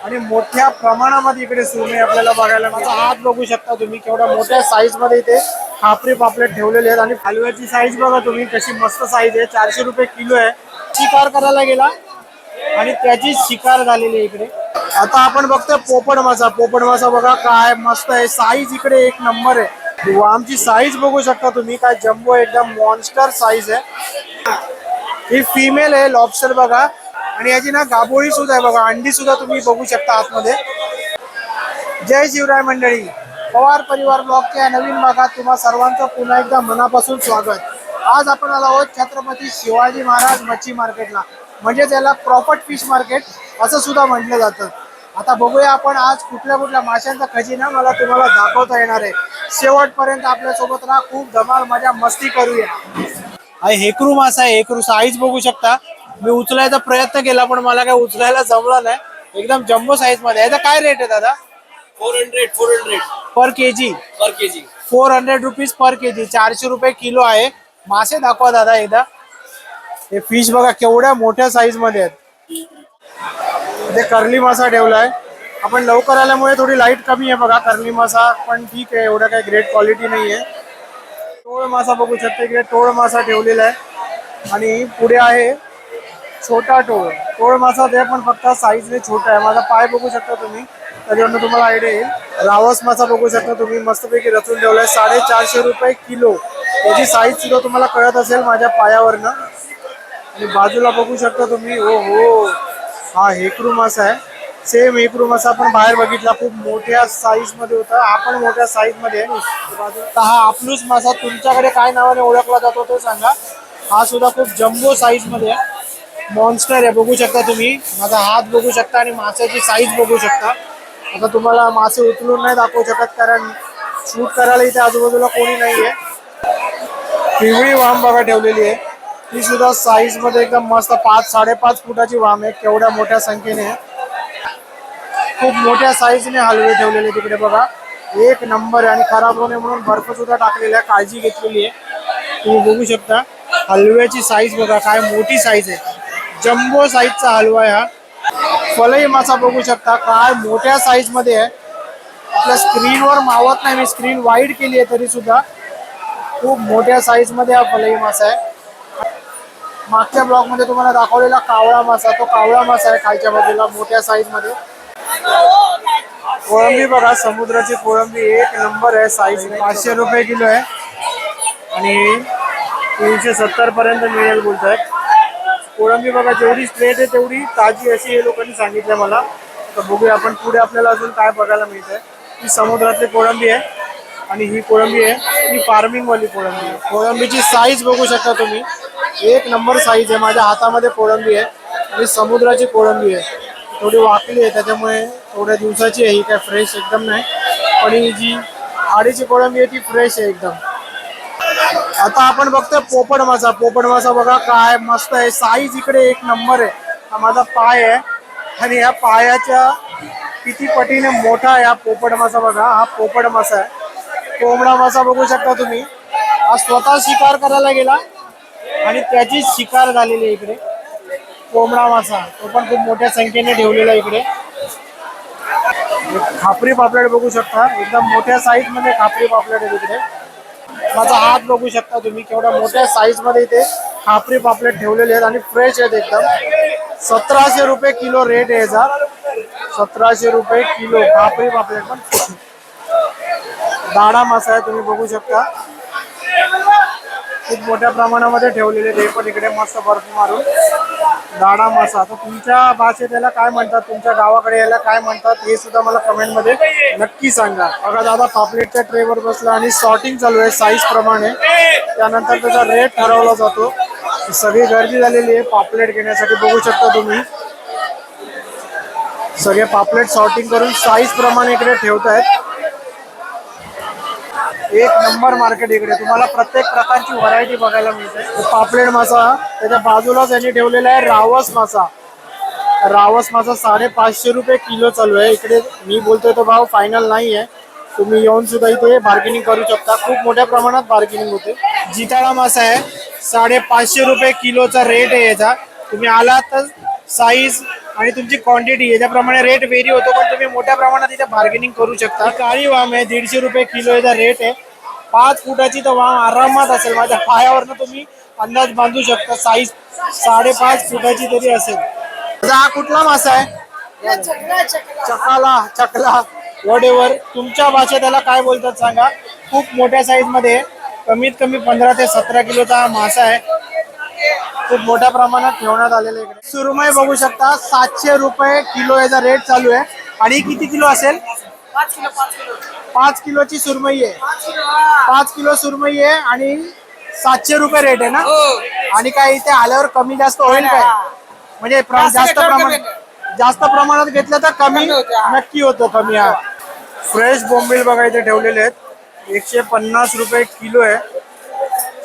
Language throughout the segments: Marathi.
आणि मोठ्या प्रमाणामध्ये इकडे सुरमई आपल्याला बघायला. माझा हात बघू शकता तुम्ही केवढ्या मोठ्या साईज मध्ये इथे खापरी पापलेट ठेवलेले आहेत. आणि हलव्याची साईज बघा तुम्ही कशी मस्त साईज आहे. 400 रुपये किलो आहे. शिकार करायला गेला आणि त्याची शिकार झालेली आहे इकडे. आता आपण बघतोय पोपट मासा. पोपट मासा बघा काय मस्त आहे. साईज इकडे एक नंबर आहे. आमची साईज बघू शकता तुम्ही काय जम्बो एकदम मॉन्स्टर साईज आहे. ही फिमेल आहे लॉबस्टर बघा. आणि याची ना गाभोळी सुद्धा आहे बघा. अंडी सुद्धा तुम्ही बघू शकता आतमध्ये. जय शिवराय मंडळी. पवार परिवार ब्लॉगच्या नवीन भागात तुम्हा सर्वांचं पुन्हा एकदा मनापासून स्वागत. आज आपण आलो आहोत छत्रपती शिवाजी महाराज मच्छी मार्केटला. म्हणजे त्याला प्रॉपर्ट फिश मार्केट असं सुद्धा म्हटलं जातं. आता बघूया आपण आज कुठल्या कुठल्या माशांचा खजिना मला तुम्हाला दाखवता येणार आहे. शेवटपर्यंत आपल्यासोबत राहा. खूप धमाल मजा मस्ती करूया. हा हेकरू मासा आहे. हेकरू साईज बघू शकता. मी उचलायचा प्रयत्न केला पण मला काय उचलायला जमला नाही. एकदम जम्बो साईज मध्ये. याचा काय रेट आहे दादा? 400 पर केजी. 400 rupees per KG. 400 रुपये किलो आहे. मासे दाखवा दादा एकदा. हे फिश बघा केवढ्या मोठ्या साईज मध्ये आहेत. ते कर्ली मासा ठेवलाय. आपण लवकर आल्यामुळे थोडी लाईट कमी आहे बघा. कर्ली मासा पण ठीक आहे. एवढा काही ग्रेट क्वालिटी नाही आहे. टोळ मासा बघू शकता इकडे. टोळ मासा ठेवलेला आहे. आणि पुढे आहे छोटा टोळ. टोळ मासा ते पण फक्त साईजने छोटा आहे. माझा पाय बघू शकता तुम्ही. त्याच्यावरनं तुम्हाला आयडिया येईल. रावस मासा बघू शकता तुम्ही. मस्तपैकी रचून ठेवलाय. 450 रुपये किलो. याची साईज सुद्धा तुम्हाला कळत असेल माझ्या पायावरनं. आणि बाजूला बघू शकता तुम्ही. ओ हो, हा हेकरू मासा आहे. सेम हेकरू मासा आपण बाहेर बघितला. खूप मोठ्या साईज मध्ये होता. हा पण मोठ्या साईज मध्ये आहे. हा आपलूस मासा तुमच्याकडे काय नावाने ओळखला जातो ते सांगा. हा सुद्धा खूप जम्बो साईज मध्ये आहे. मॉन्स्टर आहे बघू शकता तुम्ही. माझा हात बघू शकता आणि माशाची साईज बघू शकता. आता तुम्हाला मासे उचलून नाही दाखवू शकत कारण शूट करायला इथे आजूबाजूला कोणी नाहीये. पिवळी वाम बघा ठेवलेली आहे. ती सुद्धा साईज मध्ये एकदम मस्त 5-5.5 फुटाची वाम आहे. केवढ्या मोठ्या संख्येने खूप मोठ्या साईजने हलवे ठेवलेले तिकडे बघा. एक नंबर आहे. आणि खराब होणे म्हणून बर्फ सुद्धा टाकलेला आहे. काळजी घेतलेली आहे. तुम्ही बघू शकता हलव्याची साईज बघा काय मोठी साईज आहे. जम्बो साईजचा हलवा आहे हा. फलई मासा बघू शकता काय मोठ्या साईज मध्ये आहे. आपल्या स्क्रीनवर मावत नाही. मी स्क्रीन वाईड केली आहे तरी सुद्धा खूप मोठ्या साईज मध्ये हा फलई मासा आहे. मागच्या ब्लॉग मध्ये तुम्हाला दाखवलेला कावळा मासा, तो कावळा मासा आहे खालच्या बाजूला मोठ्या साईज मध्ये. कोळंबी बघा समुद्राची कोळंबी एक नंबर आहे. साईज 500 रुपये किलो आहे. आणि 370 पर्यंत मिळेल बोलतायत. कोळंबी बघा जेवढी स्ट्रेट आहे तेवढी ताजी अशी हे लोकांनी सांगितलं मला. तर बघूया आपण पुढे आपल्याला अजून काय बघायला मिळतंय. ही समुद्रातली कोळंबी आहे. आणि ही कोळंबी आहे ही फार्मिंग वाली कोळंबी आहे. कोळंबीची साईज बघू शकता तुम्ही. एक नंबर साईज आहे. माझ्या हातामध्ये कोळंबी आहे. आणि समुद्राची कोळंबी आहे. थोडी वाकली आहे त्याच्यामुळे थोड्या दिवसाची आहे. ही काय फ्रेश एकदम नाही. पण ही जी आडीची कोळंबी आहे ती फ्रेश आहे एकदम. आता आपण बघतोय पोपट मासा. पोपट मासा बघा काय मस्त आहे. साईज इकडे एक नंबर आहे. हा माझा पाय आहे. आणि या पायाच्या किती पटीने मोठा आहे हा पोपट मासा बघा. हा पोपट मासा आहे. कोंबडा मासा बघू शकता तुम्ही. हा स्वतः शिकार करायला गेला आणि त्याची शिकार झालेली आहे इकडे. कोंबडा मासा तो पण खूप मोठ्या संख्येने ठेवलेला इकडे. खापरी पापलेट बघू शकता. एकदम मोठ्या साईज मध्ये खापरी पापलेट आहे तिकडे. माझा हात बघू शकता तुम्ही केवढ्या मोठ्या साईज मध्ये इथे खापरी पापलेट ठेवलेले आहेत. आणि फ्रेश आहेत एकदम. 1700 रुपये किलो रेट आहे याचा. 1700 रुपये किलो खापरी पापलेट. पण दाडा मासा आहे तुम्ही बघू शकता. खूप मोठ्या प्रमाणामध्ये ठेवलेले ते पण इकडे मस्त बर्फ मारून. दाडा मासा. आता तुमच्या भाषेत याला काय म्हणतात, तुमच्या गावाकडे याला काय म्हणतात हे सुद्धा मला कमेंट मध्ये नक्की सांगा. बघा दादा पापलेटच्या ट्रेवर बसला आणि सॉर्टिंग चालू आहे साईज प्रमाणे. त्यानंतर त्याचा रेट ठरवला जातो. सगळी गर्दी झालेली आहे पापलेट घेण्यासाठी बघू शकता तुम्ही. सगळे पापलेट सॉर्टिंग करून साईज प्रमाणे इकडे ठेवतायत. एक नंबर मार्केट इकडे. तुम्हाला प्रत्येक प्रकारची व्हरायटी बघायला मिळते. पापलेट मासा त्याच्या बाजूलाच यांनी ठेवलेला आहे रावस मासा. रावस मासा 550 रुपये किलो चालू आहे इकडे. मी बोलतोय तो भाव फायनल नाही आहे. तुम्ही येऊन सुद्धा इथे बार्गेनिंग करू शकता. खूप मोठ्या प्रमाणात बार्गेनिंग होते. जिताळा मासा आहे 550 रुपये किलोचा रेट आहे याचा. तुम्ही आलात तर साईज आणि तुमची क्वांटिटी याच्याप्रमाणे रेट व्हेरी होतो, पण तुम्ही मोठ्या प्रमाणात इथे बार्गेनिंग करू शकता. काळी वाम आहे 150 रुपये किलो याचा रेट आहे. 5 फुटाची तर वाम आरामात असेल, माझ्या पायावरनं तुम्ही अंदाज बांधू शकता. साईज 5.5 फुटाची तरी असेल. आता हा कुठला मासा आहे? चकला वडेवर तुमच्या भाषेत त्याला काय बोलतात सांगा. खूप मोठ्या साईज मध्ये कमीत कमी 15 ते 17 किलोचा हा मासा आहे. खूप मोठ्या प्रमाणात ठेवण्यात आलेला इकडे. सुरमई बघू शकता 700 रुपये किलो याचा रेट चालू आहे. आणि किती किलो असेल? 5 किलोची सुरमई आहे. 5 किलो सुरमई आहे आणि 700 रुपये रेट आहे ना. आणि काय इथे आल्यावर कमी जास्त होईल काय? म्हणजे जास्त प्रमाणात घेतलं तर कमी नक्की होतो कमी. हा फ्रेश बोंबील बघा इथे ठेवलेले आहेत. 150 रुपये किलो आहे.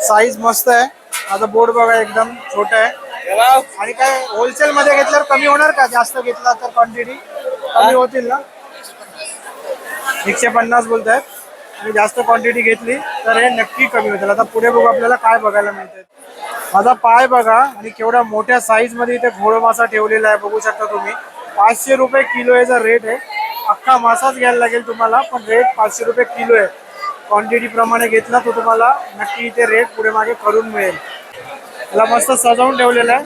साईज मस्त आहे. आता बोर्ड बघा एकदम छोटा आहे. आणि काय होलसेल मध्ये घेतल्यावर कमी होणार का? जास्त घेतला तर क्वांटिटी कमी होतील ना. 150 बोलतायत आणि जास्त क्वांटिटी घेतली तर हे नक्की कमी होतील. आता पुढे बघू आपल्याला काय बघायला मिळतंय. माझा पाय बघा आणि केवढ्या मोठ्या साईज मध्ये इथे घोड मासा ठेवलेला आहे बघू शकता तुम्ही. 500 रुपये किलो याचा रेट आहे. अख्खा मासाच घ्यायला लागेल तुम्हाला, पण रेट 500 रुपये किलो आहे. क्वांटिटी प्रमाणे घेतला तो तुम्हाला नक्की इथे रेट पुढे मागे करून मिळेल. त्याला मस्त सजवून ठेवलेला आहे.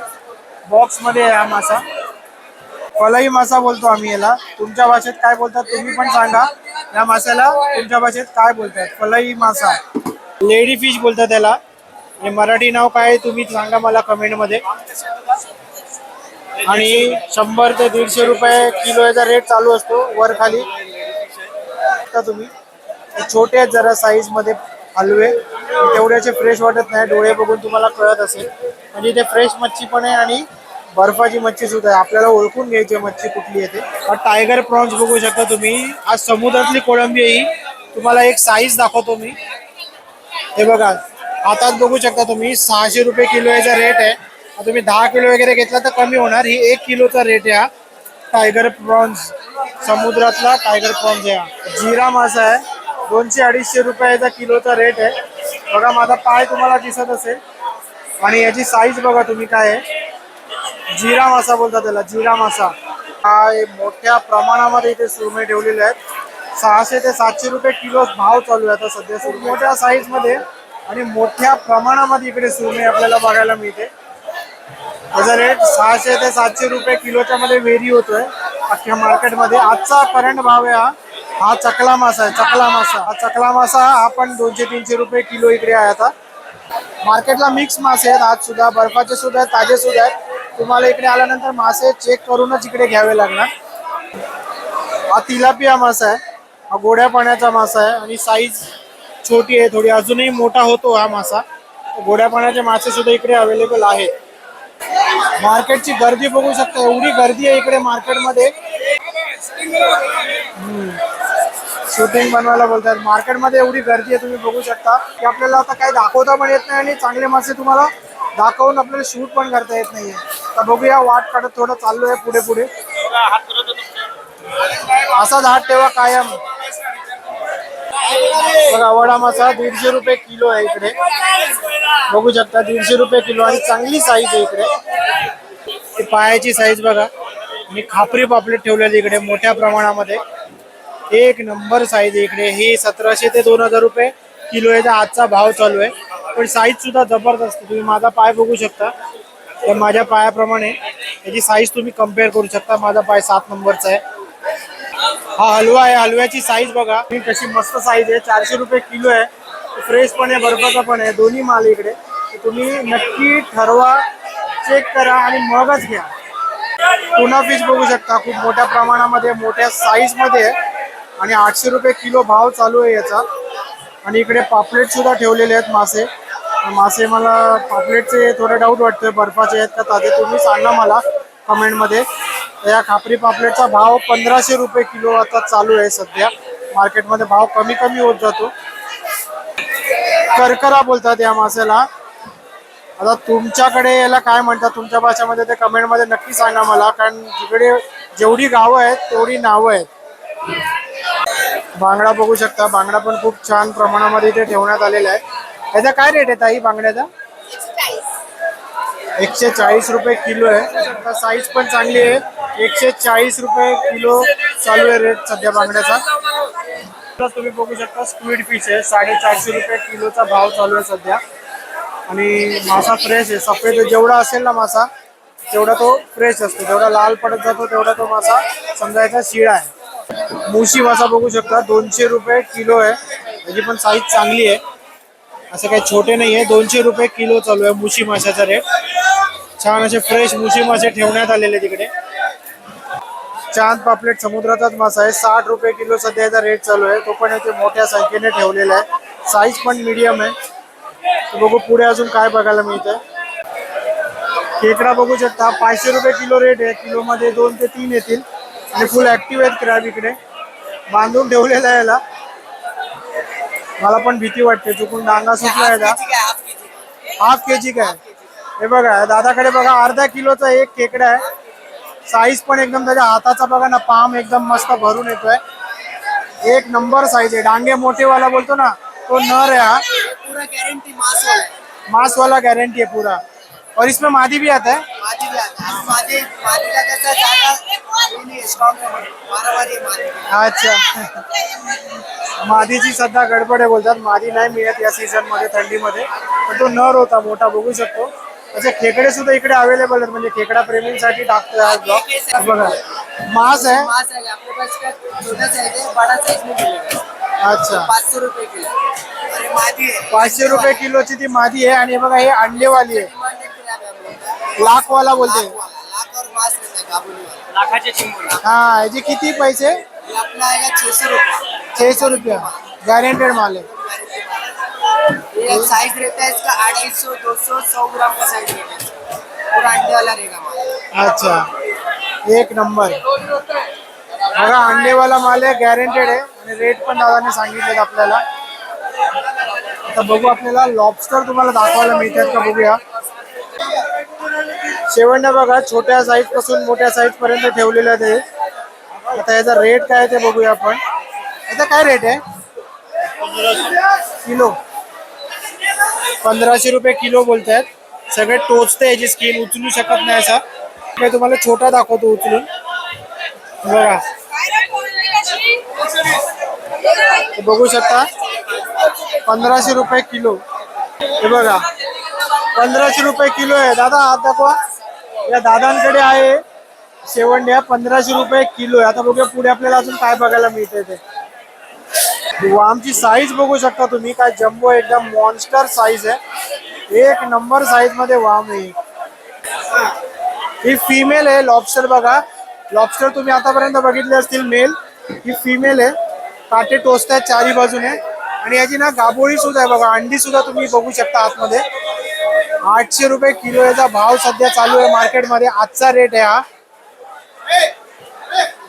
बॉक्स मध्ये आहे हा मासा. फलाई मासा बोलतो आम्ही याला. तुमच्या भाषेत काय बोलतात तुम्ही पण सांगा. या माशाला तुमच्या भाषेत काय बोलतात? फलाई मासा, लेडी फिश बोलतात त्याला. मराठी नाव काय तुम्ही सांगा मला कमेंट मध्ये. आणि 100 ते 150 रुपये किलो याचा रेट चालू असतो वर खाली. तुम्ही छोटे आहेत जरा साईज मध्ये हलवे, तेवढ्याचे फ्रेश वाटत नाही. डोळे बघून तुम्हाला कळत असेल. म्हणजे इथे फ्रेश मच्छी पण आहे आणि बर्फाची मच्छी सुद्धा आहे. आपल्याला ओळखून घ्यायची मच्छी कुठली येते. टायगर प्रॉन्स बघू शकता तुम्ही. आज समुद्रातली कोळंबी आहे. तुम्हाला एक साईज दाखवतो मी. हे बघा हातात बघू शकता तुम्ही. 600 रुपये किलो याचा रेट आहे. तुम्ही 10 किलो वगैरे घेतला तर कमी होणार. ही 1 किलोचा रेट आहे. हा टायगर प्रॉन्स, समुद्रातला टायगर प्रॉन्स आहे. जिरा मासा आहे. 200-250 रुपयाचा किलोचा रेट आहे. बघा माझा पाय तुम्हाला दिसत असेल. आणि याची साईज बघा तुम्ही काय आहे. जिरा मासा बोलतात त्याला, जिरा मासा. हा मोठ्या प्रमाणामध्ये इथे सुरमई ठेवलेले आहेत. 600 ते 700 रुपये किलो भाव चालू आहे आता सध्या. मोठ्या साईज मध्ये आणि मोठ्या प्रमाणामध्ये इकडे सुरमई आपल्याला बघायला मिळते. त्याचा रेट 600 ते 700 रुपये किलोच्या मध्ये व्हेरी होतोय अख्ख्या मार्केटमध्ये. आजचा करंट भाव आहे हा चकला मासा आहे. चकला मासा, हा चकला मासा हा पण 200-300 रुपये किलो इकडे आहे आता मार्केटला. मिक्स मासे आहेत आज सुद्धा, बर्फाचे सुद्धा आहेत, ताजे सुद्धा आहेत. तुम्हाला इकडे आल्यानंतर मासे चेक करूनच इकडे घ्यावे लागणार. हा तिलापिया मासा आहे. हा गोड्या पाण्याचा मासा आहे आणि साईज छोटी आहे थोडी. अजूनही मोठा होतो हा मासा. गोड्या पाण्याचे मासे सुद्धा इकडे अवेलेबल आहेत. मार्केटची गर्दी बघू शकता. एवढी गर्दी आहे इकडे मार्केटमध्ये. शूटिंग बनवायला बोलतात. मार्केटमध्ये एवढी गर्दी आहे तुम्ही बघू शकता की आपल्याला आता काही दाखवता पण येत नाही आणि चांगले मासे तुम्हाला दाखवून आपल्याला शूट पण करता येत नाहीये. तर बघूया वाट काढत थोडं चाललो आहे पुढे पुढे. असाच हात ठेवा कायम. बघा वडा मासा 150 रुपये किलो आहे इकडे बघू शकता. 150 रुपये किलो आणि चांगली साईज आहे इकडे. पायाची साईज बघा. आणि खापरी पापलेट ठेवलेली इकडे मोठ्या प्रमाणामध्ये. एक नंबर साईज आहे इकडे. ही 1700 ते 2000 रुपये किलो याचा आजचा भाव चालू आहे. पण साईज सुद्धा जबरदस्त. तुम्ही माझा पाय बघू शकता. तर माझ्या पायाप्रमाणे याची साईज तुम्ही कम्पेअर करू शकता. माझा पाय 7 नंबरचा आहे. हा हलवा आहे. हलव्याची साईज बघा कशी मस्त साईज आहे. 400 रुपये किलो आहे. फ्रेश पण आहे, बर्फाचा पण आहे, दोन्ही माल इकडे. तुम्ही नक्की ठरवा, चेक करा आणि मगच घ्या. टुना फिश बघू शकता. खूप मोठ्या प्रमाणामध्ये मोठ्या साईज मध्ये आहे आणि 800 रुपये किलो भाव चालू आहे याचा. आणि इकडे पापलेट सुद्धा ठेवलेले आहेत मासे. मासे मला पापलेटचे थोडे डाऊट वाटतोय बर्फाचे आहेत का ताजे. तुम्ही सांगा मला कमेंट मध्ये. या खापरी पापलेटचा भाव 1500 रुपये किलो आता चालू आहे सध्या मार्केटमध्ये. भाव कमी कमी होत जातो. करकरा बोलतात या मासेला. आता तुमच्याकडे याला काय म्हणतात तुमच्या भाषेमध्ये ते कमेंट मध्ये नक्की सांगा मला. कारण जिकडे जेवढी गावं आहेत तेवढी नावं आहेत. बांगडा बघू शकता. बांगडा पण खूप छान प्रमाणामध्ये इथे ठेवण्यात आलेला आहे. याचा काय रेट आहे ताई बांगड्याचा? 140 रुपये किलो आहे. साईज पण चांगली आहे. 140 रुपये किलो चालू आहे रेट सध्या बांगड्याचा. तुम्ही बघू शकता स्क्विड फिश आहे. 450 रुपये किलोचा भाव चालू आहे सध्या. आणि मासा फ्रेश आहे. सफेद जेवढा असेल ना मासा तेवढा तो फ्रेश असतो. जेवढा लाल पडत जातो तेवढा तो मासा समजायचा शिळा आहे. मुशी मासा बघू शकता 200 रुपये किलो आहे. त्याची पण साईज चांगली आहे. असं काही छोटे नाही आहे. 200 रुपये किलो चालू आहे मुशी माशाचा रेट. छान असे फ्रेश मुशी मासे ठेवण्यात आलेले तिकडे. चांद पापलेट समुद्राचाच मासा आहे. 60 रुपये किलो सध्या याचा रेट चालू आहे. तो पण इथे मोठ्या संख्येने ठेवलेला आहे. साईज पण मीडियम आहे. बघू पुढे अजून काय बघायला मिळतंय. खेकडा बघू शकता 500 रुपये किलो रेट आहे. किलो मध्ये 2 ते 3 येतील. आणि फुल ऍक्टिव्ह आहेत क्रॅब इकडे. बांधून ठेवलेला आहे याला. मला पण भीती वाटते चुकून डांगा सुटला याला. हाफ केजी काय हे बघा दादाकडे बघा अर्धा किलोचा एक खेकडा आहे. साईज पण एकदम त्याच्या हाताचा बघा ना पाम एकदम मस्त भरून येतोय. एक नंबर साईज है. डांगे मोटे वाला बोलते ना तो नर है। हाँ पूरा गारंटी मास वाला है। मांस वाला गारंटी है पूरा। और इसमें मादी भी आता है। मादी भी आता है। मादी मादी का कैसा ज्यादा नहीं स्ट्रॉन्ग है, मारावादी मादी। अच्छा मादीची सध्या गडबड आहे बोलतात। मादी नाही मिळत या सीझन मध्ये थंडीमध्ये, पण तो नर होता मोठा बघू शकतो। असे खेकडे सुद्धा इकडे अवेलेबल आहेत, म्हणजे खेकडा प्रेमींसाठी टाकतो हा ब्लॉग। बघा मांस है। मास है आपके पास का छोटा साइज है, बड़ा साइज में मिलेगा। अच्छा 500 रुपए किलो। अरे मादी है 500 रुपये किलोची ती मादी आहे। आणि बघा हे अंडेवाली आहे, लाख वाला बोलते। लाख और मास रहता है काबुली वाला। लाखाचे चिंबोला। हाँ याचे किती पैसे? ये अपना आएगा 600 रुपये। 600 रुपया गारंटेड माल है। ये साइज रहता है इसका 250, 200, 100 ग्राम का साइज रहता है। पूरा अंडे वाला रहेगा माल। अच्छा एक नंबर बघा अंडेवाला माल आहे, गॅरंटेड आहे। आणि रेट पण दादाने सांगितलेत आपल्याला। आता बघू आपल्याला लॉबस्टर तुम्हाला दाखवायला मिळतात का बघूया। शेवंड्या बघा छोट्या साईज पासून मोठ्या साईज पर्यंत ठेवलेल्या ते। आता याचा रेट काय ते बघूया आपण। याचा काय रेट आहे? किलो 1500 रुपये किलो बोलतायत। सगळे टोचते याची स्किन, उचलू शकत नाही असा। मी तुम्हाला छोटा दाखवतो उचलून बघा। बघू शकता 1500 रुपये किलो। हे बघा 1500 रुपये किलो आहे। दादा हात दाखवा। या दादांकडे आहे शेवंड्या 1500 रुपये किलो आहे। आता बघूया पुढे आपल्याला अजून काय बघायला मिळते ते। वामची साईज बघू शकता तुम्ही, काय जम्बो एकदम मॉन्स्टर साईज आहे। एक नंबर साईज मध्ये वाम आहे। ही फीमेल आहे लॉबस्टर बघा। लॉबस्टर तुम्ही आतापर्यंत बघितले असतील मेल, ही फीमेल आहे। काटे टोचत आहेत चारी बाजूने। आणि याची ना गाभोळी सुद्धा आहे बघा, अंडी सुद्धा तुम्ही बघू शकता आतमध्ये। 800 रुपये किलो याचा भाव सध्या चालू आहे मार्केटमध्ये। आजचा रेट आहे हा।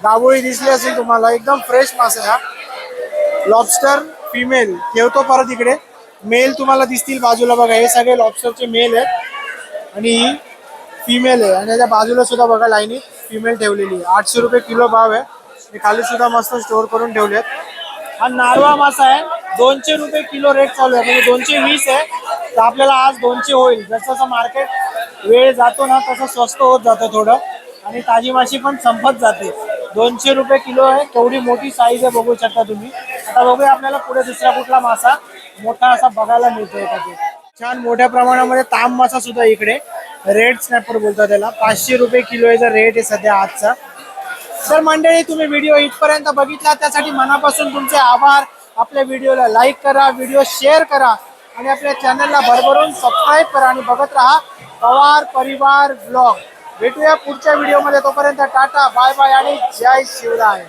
गाभोळी दिसली असेल तुम्हाला, एकदम फ्रेश मासा आहे हा। लॉबस्टर फीमेल ठेवतो परत इकडे। मेल तुम्हाला दिसतील बाजूला बघा, हे सगळे लॉबस्टरचे मेल आहेत आणि ही फीमेल आहे। आणि याच्या बाजूला सुद्धा बघा लाईनीत फीमेल ठेवलेली आहे। 800 रुपये किलो भाव आहे। हे खाली सुद्धा मस्त स्टोर करून ठेवलेत। हा नारवा मासा आहे, 200 रुपये किलो रेट चालू आहे, म्हणजे 220 आहे। तर आपल्याला आज 200 होईल। जसं जसं मार्केट वेळ जातो ना तसं स्वस्त होत जातं थोडं, आणि ताजी माशी पण संपत जाते। 200 रुपये किलो आहे। केवढी मोठी साईज आहे बघू शकता तुम्ही। आता बघूया आपल्याला पुढे दुसरा कुठला मासा मोठा असा बघायला मिळतोय का ते। छान मोठ्या प्रमाणामध्ये तांब मासा सुद्धा इकडे, रेड स्नॅपर बोलतात त्याला। 500 रुपये किलो याचा रेट आहे सध्या आजचा। तर मंडळी तुम्ही व्हिडिओ इथपर्यंत बघितला त्यासाठी मनापासून तुमचे आभार। आपल्या व्हिडिओला लाईक करा, व्हिडिओ शेअर करा आणि आपल्या चॅनलला भरभरून सबस्क्राईब करा आणि बघत राहा पवार परिवार ब्लॉग। भेटूया पुढच्या व्हिडिओमध्ये, तोपर्यंत टाटा बाय बाय आणि जय शिवराय।